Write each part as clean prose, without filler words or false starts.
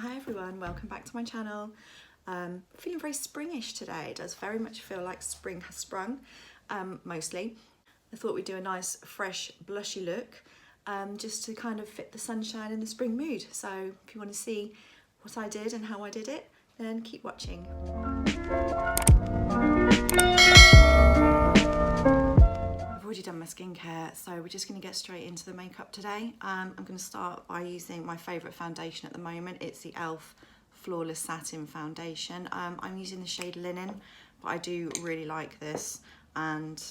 Hi everyone, welcome back to my channel. Feeling very springish today. It does very much feel like spring has sprung, mostly. I thought we'd do a nice fresh blushy look just to kind of fit the sunshine and the spring mood. So if you want to see what I did and how I did it, then keep watching. I've already done my skincare, so we're just going to get straight into the makeup today. I'm going to start by using my favourite foundation at the moment. It's the e.l.f. Flawless Satin Foundation. I'm using the shade Linen, but I do really like this and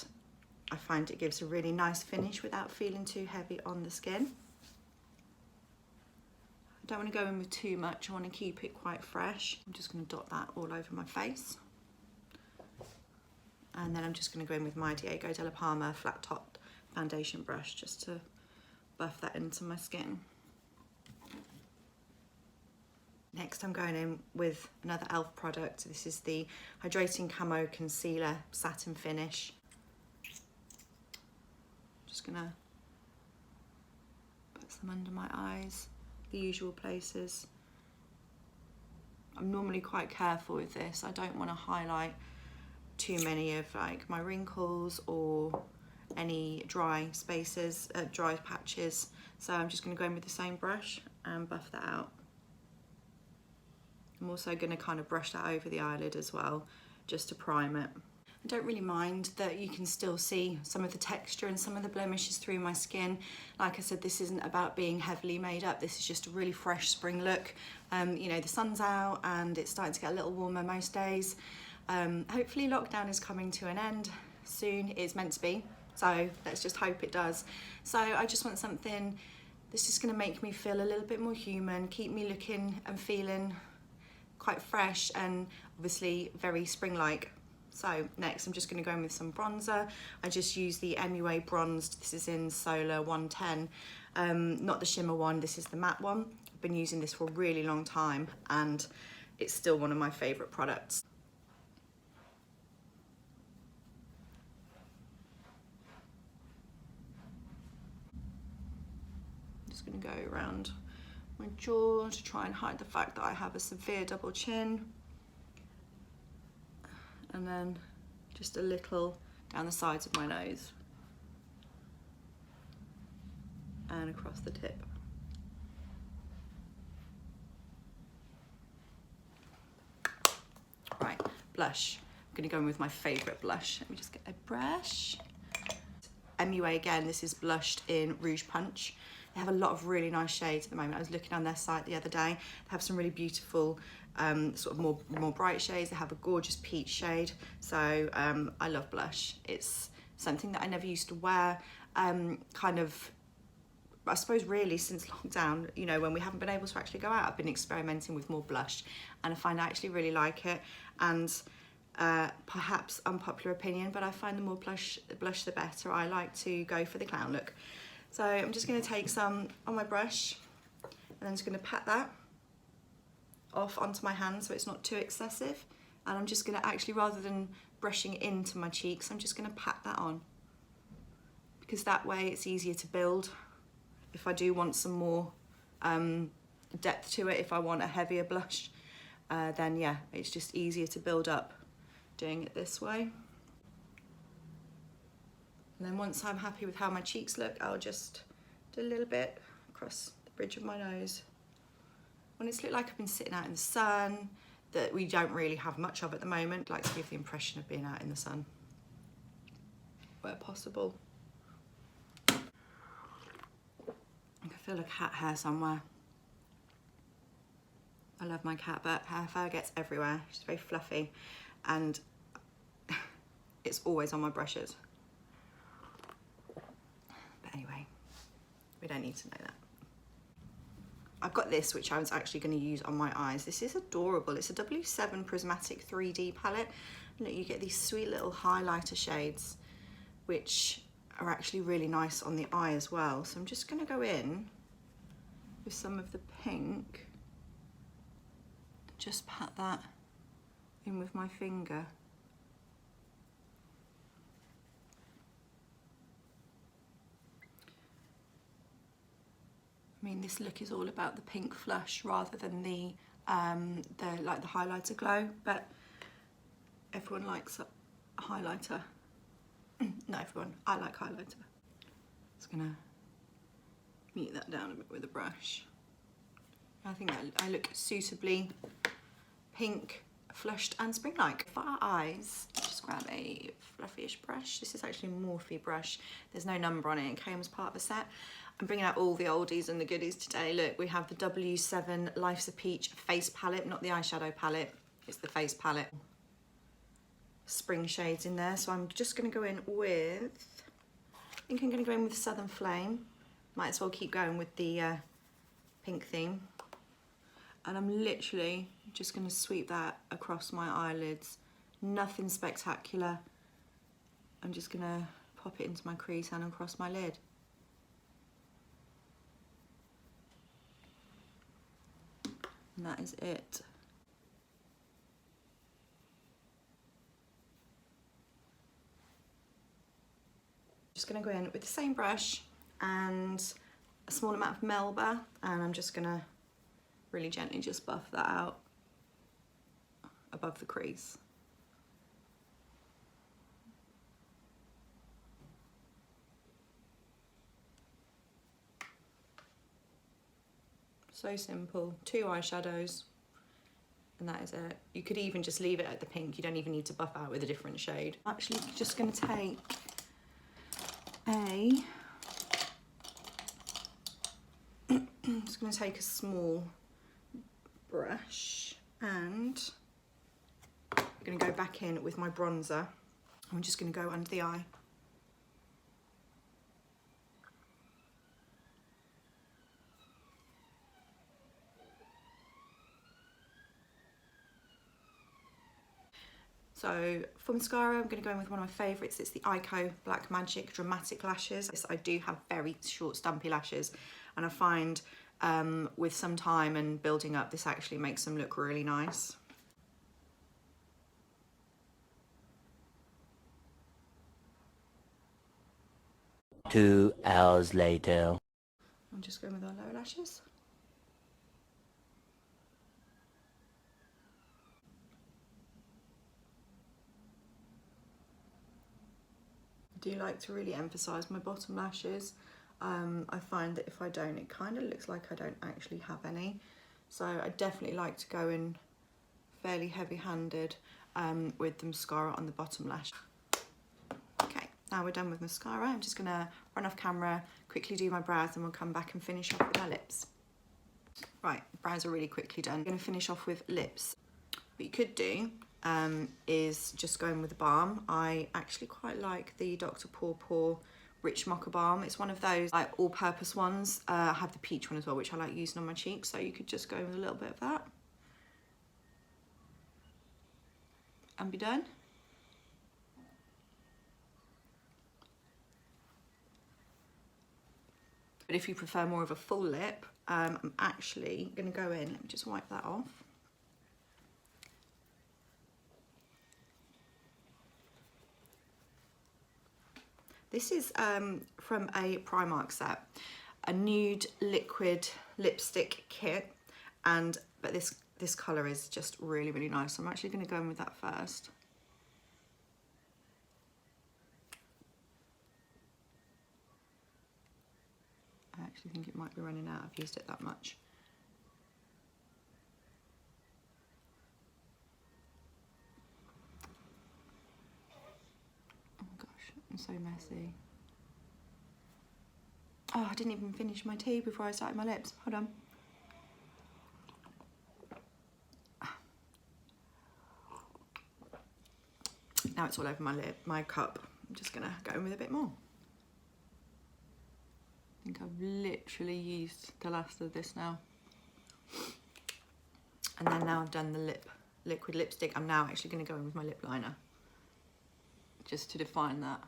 I find it gives a really nice finish without feeling too heavy on the skin. I don't want to go in with too much, I want to keep it quite fresh. I'm just going to dot that all over my face. And then I'm just going to go in with my Diego de la Palma flat top foundation brush just to buff that into my skin. Next I'm going in with another e.l.f. product. This is the Hydrating Camo Concealer Satin Finish. Just going to put some under my eyes, the usual places. I'm normally quite careful with this. I don't want to highlight too many of like my wrinkles or any dry spaces, dry patches. So I'm just going to go in with the same brush and buff that out. I'm also going to kind of brush that over the eyelid as well, just to prime it. I don't really mind that you can still see some of the texture and some of the blemishes through my skin. Like I said, this isn't about being heavily made up. This is just a really fresh spring look. You know, the sun's out and it's starting to get a little warmer most days. Hopefully lockdown is coming to an end soon. It's meant to be, so let's just hope it does. So I just want something that's just going to make me feel a little bit more human, keep me looking and feeling quite fresh and obviously very spring-like. So next I'm just going to go in with some bronzer. I just use the MUA Bronzed. This is in Solar 110, not the shimmer one, this is the matte one. I've been using this for a really long time and it's still one of my favourite products. Just going to go around my jaw to try and hide the fact that I have a severe double chin, and then just a little down the sides of my nose and across the tip. Right, blush. I'm going to go in with my favourite blush. Let me just get a brush. MUA again, this is blushed in Rouge Punch. They have a lot of really nice shades at the moment. I was looking on their site the other day. They have some really beautiful sort of more bright shades. They have a gorgeous peach shade. So I love blush. It's something that I never used to wear. Kind of, I suppose really since lockdown, you know, when we haven't been able to actually go out, I've been experimenting with more blush and I find I actually really like it. And perhaps unpopular opinion, but I find the more blush the better. I like to go for the clown look. So I'm just going to take some on my brush and then just going to pat that off onto my hand so it's not too excessive. And I'm just going to actually, rather than brushing into my cheeks, I'm just going to pat that on, because that way it's easier to build. If I do want some more depth to it, if I want a heavier blush, then yeah, it's just easier to build up doing it this way. And then once I'm happy with how my cheeks look, I'll just do a little bit across the bridge of my nose. When it's looked like I've been sitting out in the sun, that we don't really have much of at the moment, I like to give the impression of being out in the sun where possible. I can feel a cat hair somewhere. I love my cat, but her fur gets everywhere. She's very fluffy and it's always on my brushes. Anyway, we don't need to know that. I've got this, which I was actually going to use on my eyes. This is adorable. It's a W7 Prismatic 3D palette. Look, you get these sweet little highlighter shades, which are actually really nice on the eye as well. So I'm just going to go in with some of the pink. Just pat that in with my finger. I mean, this look is all about the pink flush rather than the highlighter glow, but everyone likes a highlighter. Not everyone, I like highlighter. Just gonna mute that down a bit with a brush. I think I look suitably pink, flushed and spring-like. For our eyes, just grab a fluffyish brush. This is actually a Morphe brush. There's no number on it. It came as part of a set. I'm bringing out all the oldies and the goodies today. Look, we have the W7 Life's a Peach face palette, not the eyeshadow palette. It's the face palette. Spring shades in there. So I'm just going to go in with, I think I'm going to go in with Southern Flame. Might as well keep going with the pink theme. And I'm literally just going to sweep that across my eyelids. Nothing spectacular. I'm just going to pop it into my crease and across my lid. And that is it. Just going to go in with the same brush and a small amount of Melba, and I'm just going to really gently just buff that out above the crease. So simple, 2 eyeshadows, and that is it. You could even just leave it at the pink. You don't even need to buff out with a different shade. I'm actually just going to take a small brush, and I'm going to go back in with my bronzer. I'm just going to go under the eye. So for mascara, I'm going to go in with one of my favourites. It's the Ico Black Magic Dramatic Lashes. I do have very short stumpy lashes, and I find with some time and building up, this actually makes them look really nice. Two hours later. I'm just going with our lower lashes. I do like to really emphasise my bottom lashes. I find that if I don't, it kind of looks like I don't actually have any. So I definitely like to go in fairly heavy-handed with the mascara on the bottom lash. Okay, now we're done with mascara. I'm just gonna run off camera, quickly do my brows, and we'll come back and finish off with our lips. Right, brows are really quickly done. I'm gonna finish off with lips. What you could do is just go in with the balm. I actually quite like the Dr. Paw Rich Mocha Balm. It's one of those like all-purpose ones. I have the peach one as well, which I like using on my cheeks, so you could just go in with a little bit of that and be done. But if you prefer more of a full lip, I'm actually going to go in, let me just wipe that off. This is from a Primark set, a nude liquid lipstick kit, but this colour is just really, really nice. So I'm actually going to go in with that first. I actually think it might be running out. I've used it that much. Oh gosh, I'm so messy. Oh, I didn't even finish my tea before I started my lips. Hold on. Now it's all over my cup. I'm just gonna go in with a bit more. I think I've literally used the last of this now. And then now I've done the liquid lipstick, I'm now actually going to go in with my lip liner, just to define that.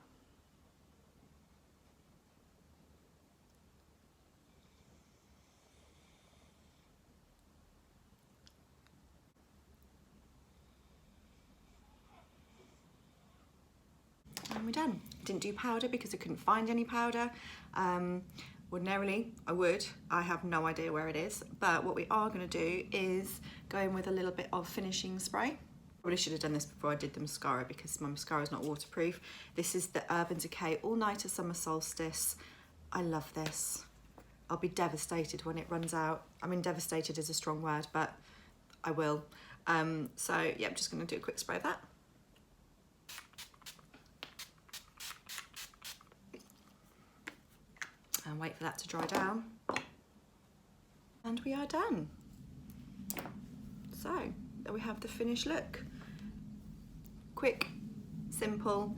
And we're done. Didn't do powder because I couldn't find any powder. Ordinarily, I would. I have no idea where it is, but what we are going to do is go in with a little bit of finishing spray. Probably should have done this before I did the mascara because my mascara is not waterproof. This is the Urban Decay All Nighter Summer Solstice. I love this. I'll be devastated when it runs out. I mean, devastated is a strong word, but I will. So yeah, I'm just going to do a quick spray of that. And wait for that to dry down. And we are done. So there we have the finished look. Quick, simple,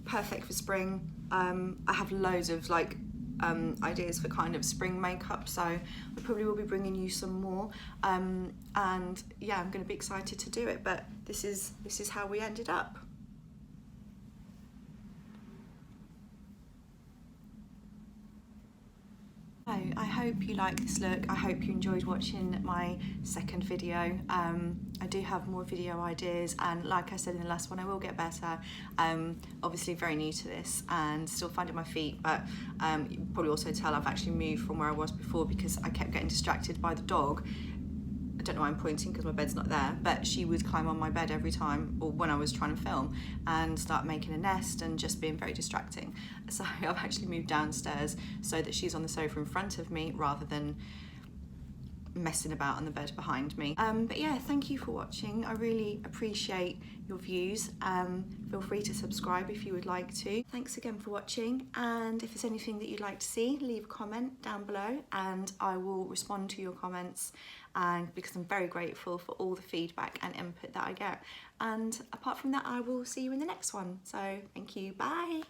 perfect for spring. I have loads of like ideas for kind of spring makeup, so I probably will be bringing you some more. And yeah, I'm going to be excited to do it. But this is how we ended up. I hope you like this look. I hope you enjoyed watching my second video. I do have more video ideas, and like I said in the last one, I will get better. Obviously very new to this and still finding my feet, but you can probably also tell I've actually moved from where I was before because I kept getting distracted by the dog. I don't know why I'm pointing because my bed's not there, but she would climb on my bed every time, or when I was trying to film, and start making a nest and just being very distracting. So I've actually moved downstairs so that she's on the sofa in front of me rather than messing about on the bed behind me. But yeah, thank you for watching. I really appreciate your views. Feel free to subscribe if you would like to. Thanks again for watching, and if there's anything that you'd like to see, leave a comment down below and I will respond to your comments, and because I'm very grateful for all the feedback and input that I get. And apart from that, I will see you in the next one. So thank you, bye.